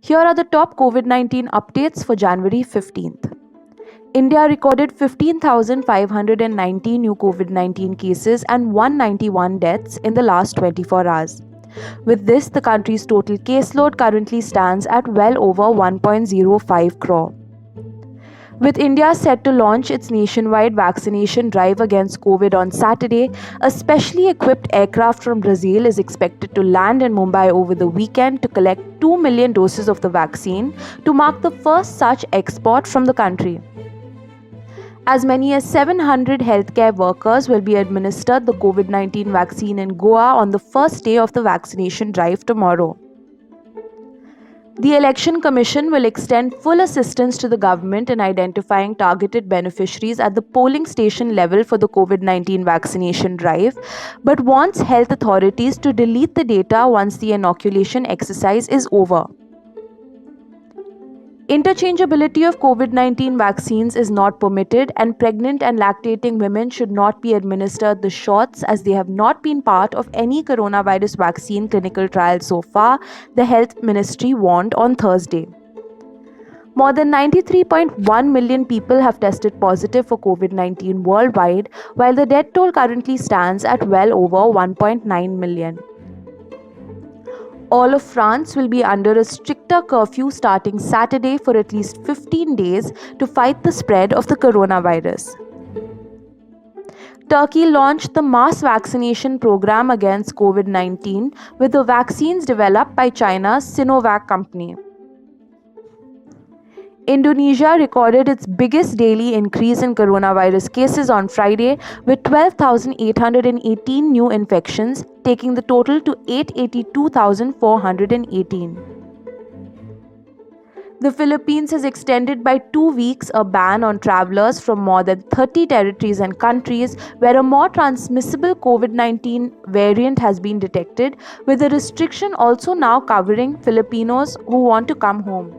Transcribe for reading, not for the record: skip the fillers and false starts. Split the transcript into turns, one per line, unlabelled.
Here are the top COVID-19 updates for January 15th. India recorded 15,590 new COVID-19 cases and 191 deaths in the last 24 hours. With this, the country's total caseload currently stands at well over 1.05 crore. With India set to launch its nationwide vaccination drive against COVID on Saturday, a specially equipped aircraft from Brazil is expected to land in Mumbai over the weekend to collect 2 million doses of the vaccine to mark the first such export from the country. As many as 700 healthcare workers will be administered the COVID-19 vaccine in Goa on the first day of the vaccination drive tomorrow. The Election Commission will extend full assistance to the government in identifying targeted beneficiaries at the polling station level for the COVID-19 vaccination drive, but wants health authorities to delete the data once the inoculation exercise is over. Interchangeability of COVID-19 vaccines is not permitted, and pregnant and lactating women should not be administered the shots as they have not been part of any coronavirus vaccine clinical trial so far, the Health Ministry warned on Thursday. More than 93.1 million people have tested positive for COVID-19 worldwide, while the death toll currently stands at well over 1.9 million. All of France will be under a stricter curfew starting Saturday for at least 15 days to fight the spread of the coronavirus. Turkey launched the mass vaccination program against COVID-19 with the vaccines developed by China's Sinovac company. Indonesia recorded its biggest daily increase in coronavirus cases on Friday with 12,818 new infections, taking the total to 882,418. The Philippines has extended by 2 weeks a ban on travelers from more than 30 territories and countries where a more transmissible COVID-19 variant has been detected, with the restriction also now covering Filipinos who want to come home.